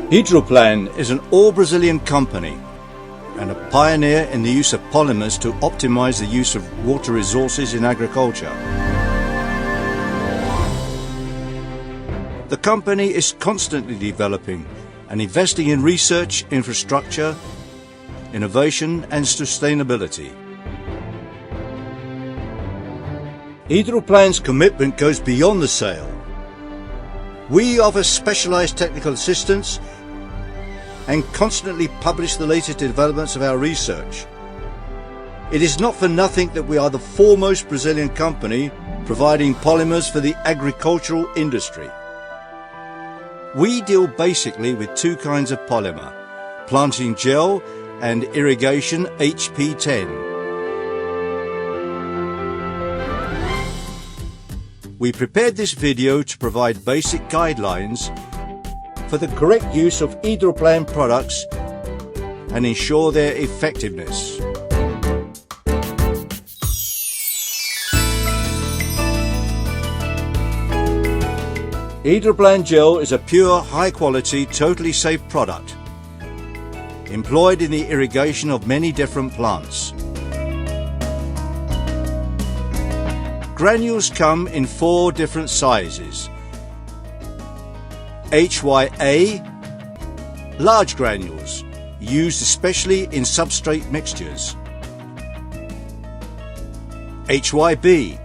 Hydroplan is an all-Brazilian company and a pioneer in the use of polymers to optimize the use of water resources in agriculture. The company is constantly developing and investing in research, infrastructure, innovation and sustainability. Hydroplan's commitment goes beyond the sale. We offer specialized technical assistance and constantly publish the latest developments of our research. It is not for nothing that we are the foremost Brazilian company providing polymers for the agricultural industry. We deal basically with two kinds of polymer, planting gel and irrigation HP10. We prepared this video to provide basic guidelines for the correct use of Hydroplan products and ensure their effectiveness. Hydroplan gel is a pure, high-quality, totally safe product employed in the irrigation of many different plants. Granules come in 4 different sizes. HYA, large granules, used especially in substrate mixtures. HYB,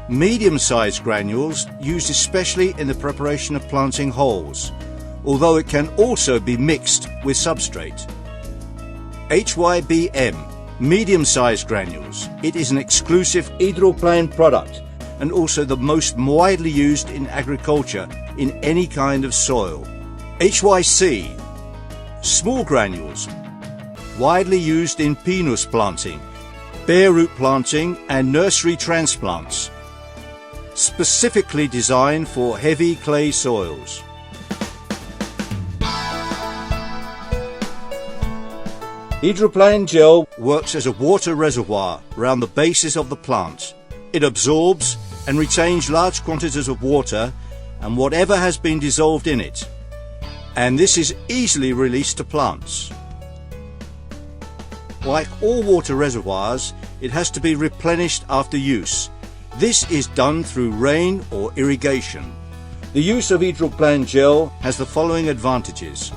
medium-sized granules used especially in the preparation of planting holes, although it can also be mixed with substrate. HYBM, medium-sized granules. It is an exclusive Hydroplan product and also the most widely used in agriculture in any kind of soil. HYC, small granules, widely used in pinus planting, bare root planting and nursery transplants, specifically designed for heavy clay soils. Hydroplan gel works as a water reservoir around the bases of the plant. It absorbs and retains large quantities of water and whatever has been dissolved in it, and this is easily released to plants. Like all water reservoirs, it has to be replenished after use. This is done through rain or irrigation. The use of Hydroplan gel has the following advantages: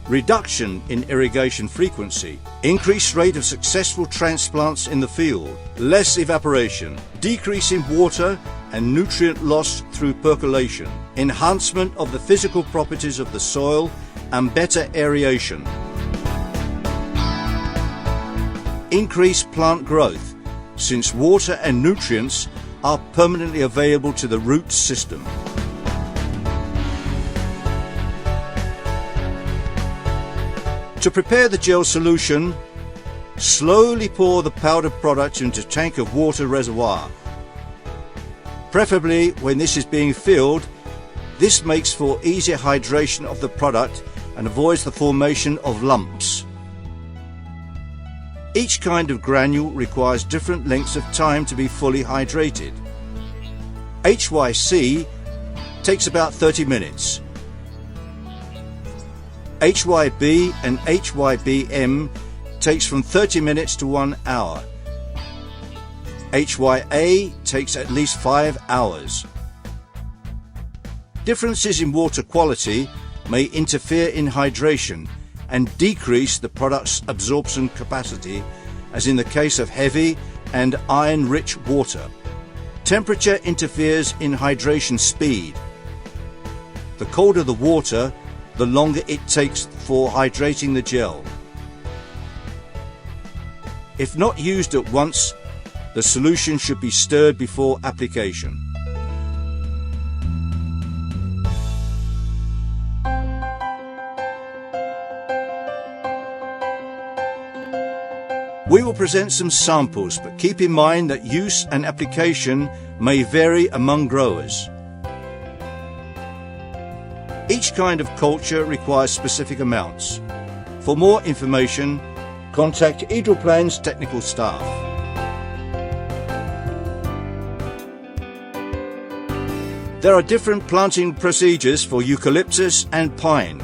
reduction in irrigation frequency, increased rate of successful transplants in the field, less evaporation, decrease in water and nutrient loss through percolation, enhancement of the physical properties of the soil and better aeration, increased plant growth, since water and nutrients are permanently available to the root system. To prepare the gel solution, slowly pour the powdered product into a tank of water reservoir. Preferably when this is being filled, this makes for easier hydration of the product and avoids the formation of lumps. Each kind of granule requires different lengths of time to be fully hydrated. HYC takes about 30 minutes. HYB and HYBM takes from 30 minutes to 1 hour. HYA takes at least 5 hours. Differences in water quality may interfere in hydration and decrease the product's absorption capacity, as in the case of heavy and iron-rich water. Temperature interferes in hydration speed. The colder the water, the longer it takes for hydrating the gel. If not used at once, the solution should be stirred before application. We will present some samples, but keep in mind that use and application may vary among growers. Each kind of culture requires specific amounts. For more information, contact Hydroplan's technical staff. There are different planting procedures for eucalyptus and pine.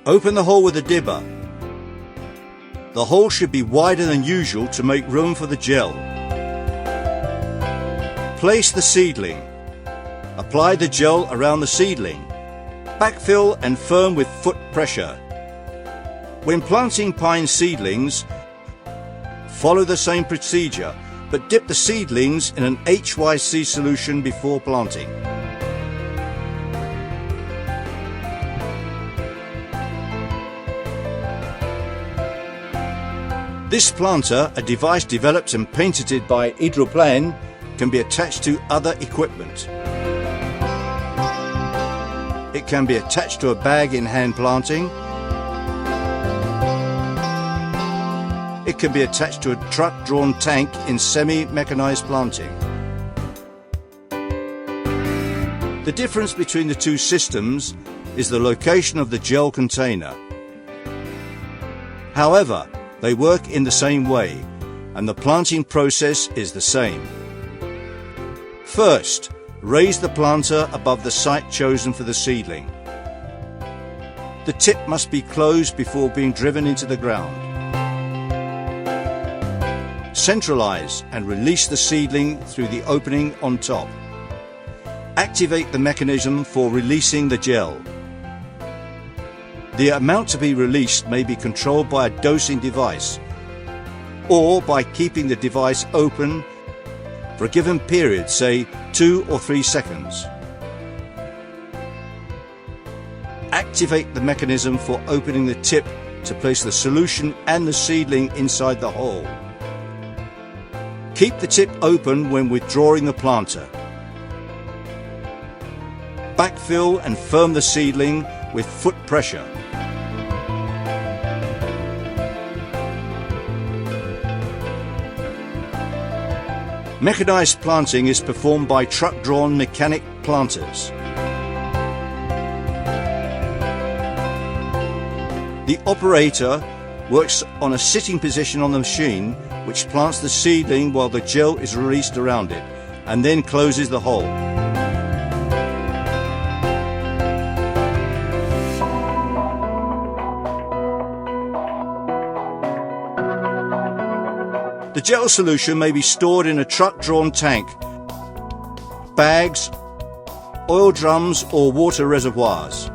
Open the hole with a dibber. The hole should be wider than usual to make room for the gel. Place the seedling. Apply the gel around the seedling. Backfill and firm with foot pressure. When planting pine seedlings, follow the same procedure, but dip the seedlings in an HYC solution before planting. This planter, a device developed and patented by Hydroplan, can be attached to other equipment. It can be attached to a bag in hand planting. It can be attached to a truck-drawn tank in semi-mechanized planting. The difference between the two systems is the location of the gel container. However, they work in the same way, and the planting process is the same. First, raise the planter above the site chosen for the seedling. The tip must be closed before being driven into the ground. Centralize and release the seedling through the opening on top. Activate the mechanism for releasing the gel. The amount to be released may be controlled by a dosing device or by keeping the device open for a given period, say 2 or 3 seconds. Activate the mechanism for opening the tip to place the solution and the seedling inside the hole. Keep the tip open when withdrawing the planter. Backfill and firm the seedling with foot pressure. Mechanized planting is performed by truck-drawn mechanic planters. The operator works on a sitting position on the machine, which plants the seedling while the gel is released around it, and then closes the hole. The gel solution may be stored in a truck-drawn tank, bags, oil drums or water reservoirs.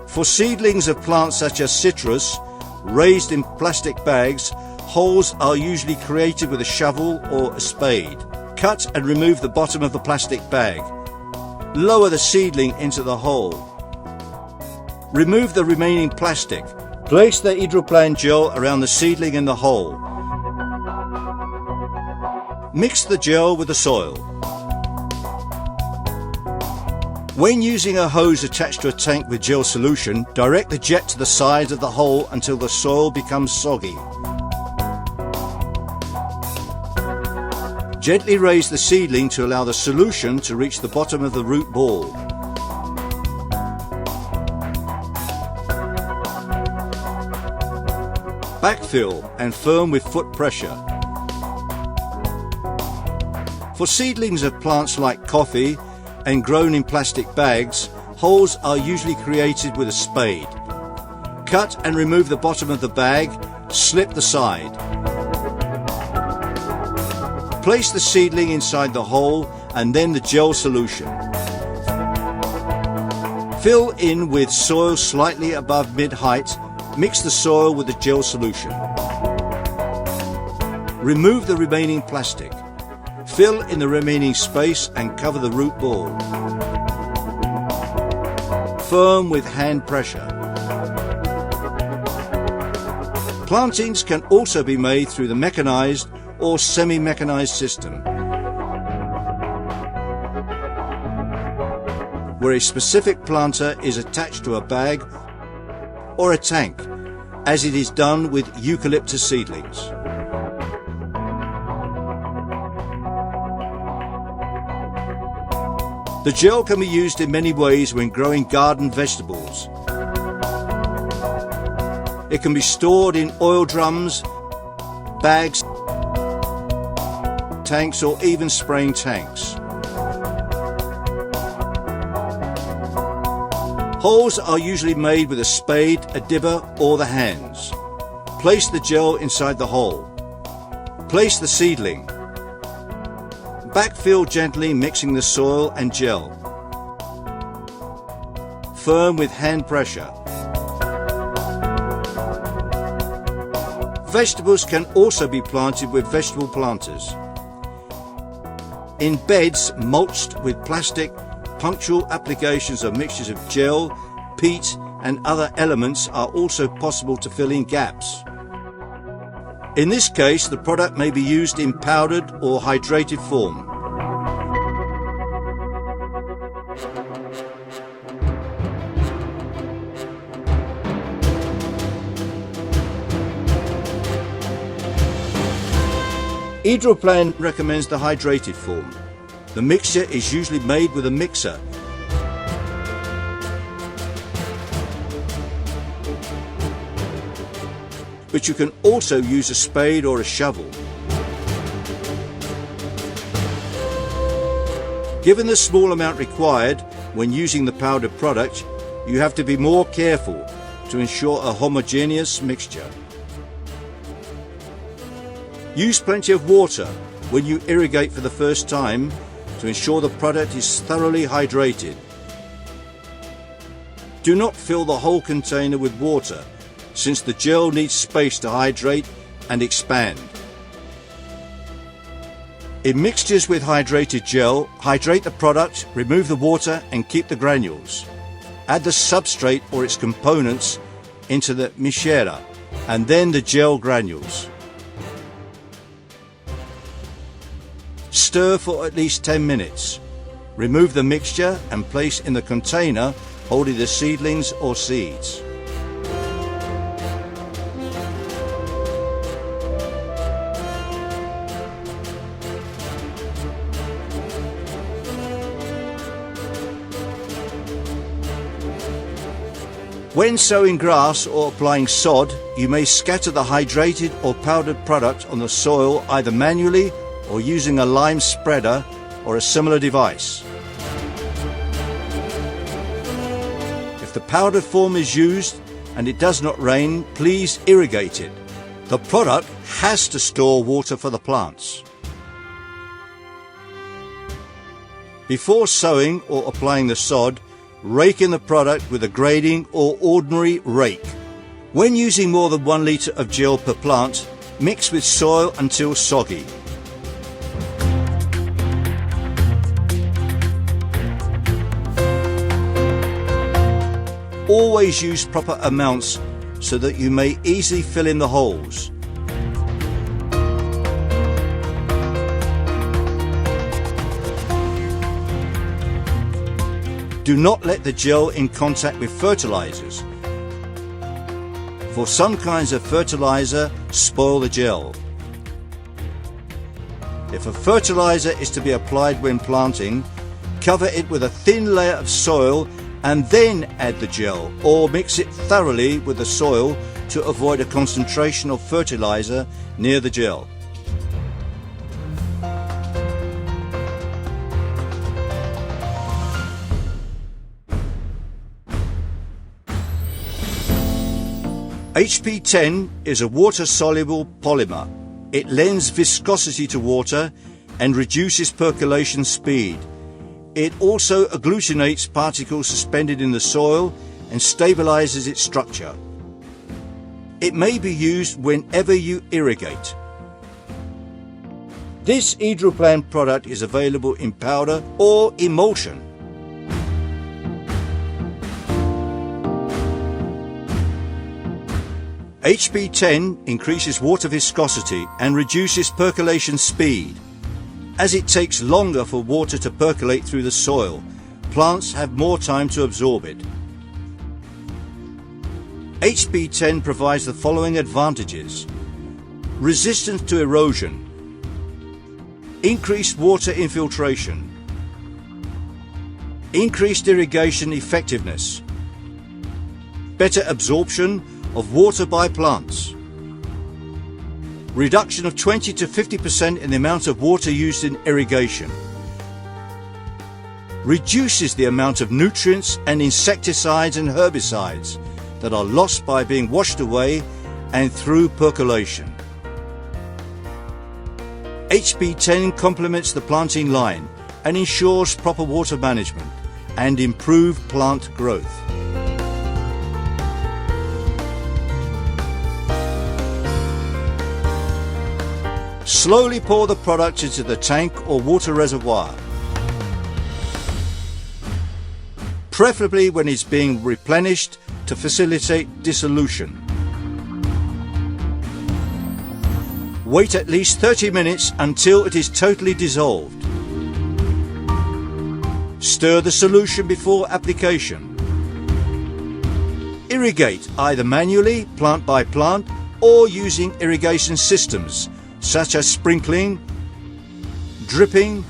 For seedlings of plants such as citrus, raised in plastic bags, holes are usually created with a shovel or a spade. Cut and remove the bottom of the plastic bag. Lower the seedling into the hole. Remove the remaining plastic. Place the Hydroplan gel around the seedling in the hole. Mix the gel with the soil. When using a hose attached to a tank with gel solution, direct the jet to the sides of the hole until the soil becomes soggy. Gently raise the seedling to allow the solution to reach the bottom of the root ball. Backfill and firm with foot pressure. For seedlings of plants like coffee and grown in plastic bags, holes are usually created with a spade. Cut and remove the bottom of the bag, slip the side. Place the seedling inside the hole and then the gel solution. Fill in with soil slightly above mid-height. Mix the soil with the gel solution. Remove the remaining plastic. Fill in the remaining space and cover the root ball. Firm with hand pressure. Plantings can also be made through the mechanized or semi-mechanized system, where a specific planter is attached to a bag or a tank, as it is done with eucalyptus seedlings. The gel can be used in many ways when growing garden vegetables. It can be stored in oil drums, bags, tanks, or even spraying tanks. Holes are usually made with a spade, a dibber, or the hands. Place the gel inside the hole. Place the seedling. Backfill gently, mixing the soil and gel. Firm with hand pressure. Vegetables can also be planted with vegetable planters. In beds mulched with plastic, punctual applications of mixtures of gel, peat and other elements are also possible to fill in gaps. In this case, the product may be used in powdered or hydrated form. Hydroplan recommends the hydrated form. The mixture is usually made with a mixer. But you can also use a spade or a shovel. Given the small amount required when using the powdered product, you have to be more careful to ensure a homogeneous mixture. Use plenty of water when you irrigate for the first time to ensure the product is thoroughly hydrated. Do not fill the whole container with water, since the gel needs space to hydrate and expand. In mixtures with hydrated gel, hydrate the product, remove the water and keep the granules. Add the substrate or its components into the mixture and then the gel granules. Stir for at least 10 minutes. Remove the mixture and place in the container holding the seedlings or seeds. When sowing grass or applying sod, you may scatter the hydrated or powdered product on the soil either manually or using a lime spreader or a similar device. If the powdered form is used and it does not rain, please irrigate it. The product has to store water for the plants. Before sowing or applying the sod, rake in the product with a grading or ordinary rake. When using more than 1 litre of gel per plant, mix with soil until soggy. Always use proper amounts so that you may easily fill in the holes. Do not let the gel in contact with fertilizers, for some kinds of fertilizer spoil the gel. If a fertilizer is to be applied when planting, cover it with a thin layer of soil and then add the gel, or mix it thoroughly with the soil to avoid a concentration of fertilizer near the gel. HP10 is a water-soluble polymer. It lends viscosity to water and reduces percolation speed. It also agglutinates particles suspended in the soil and stabilizes its structure. It may be used whenever you irrigate. This Hydroplan product is available in powder or emulsion. HP10 increases water viscosity and reduces percolation speed. As it takes longer for water to percolate through the soil, plants have more time to absorb it. HP10 provides the following advantages: resistance to erosion, increased water infiltration, increased irrigation effectiveness, better absorption of water by plants, reduction of 20 to 50% in the amount of water used in irrigation, reduces the amount of nutrients and insecticides and herbicides that are lost by being washed away and through percolation. HB10 complements the planting line and ensures proper water management and improved plant growth. Slowly pour the product into the tank or water reservoir, preferably when it's being replenished to facilitate dissolution. Wait at least 30 minutes until it is totally dissolved. Stir the solution before application. Irrigate either manually, plant by plant, or using irrigation systems such as sprinkling, dripping,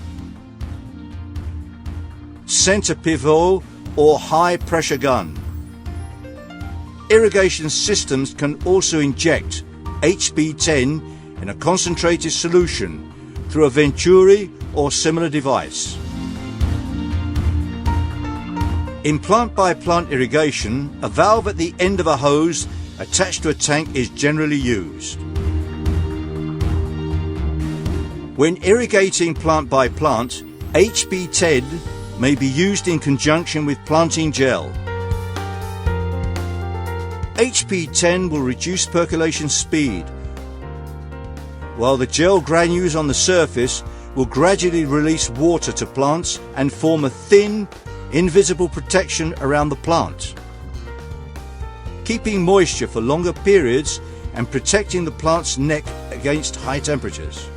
center pivot, or high pressure gun. Irrigation systems can also inject HB10 in a concentrated solution through a venturi or similar device. In plant-by-plant irrigation, a valve at the end of a hose attached to a tank is generally used. When irrigating plant by plant, HB10 may be used in conjunction with planting gel. HB10 will reduce percolation speed, while the gel granules on the surface will gradually release water to plants and form a thin, invisible protection around the plant, keeping moisture for longer periods and protecting the plant's neck against high temperatures.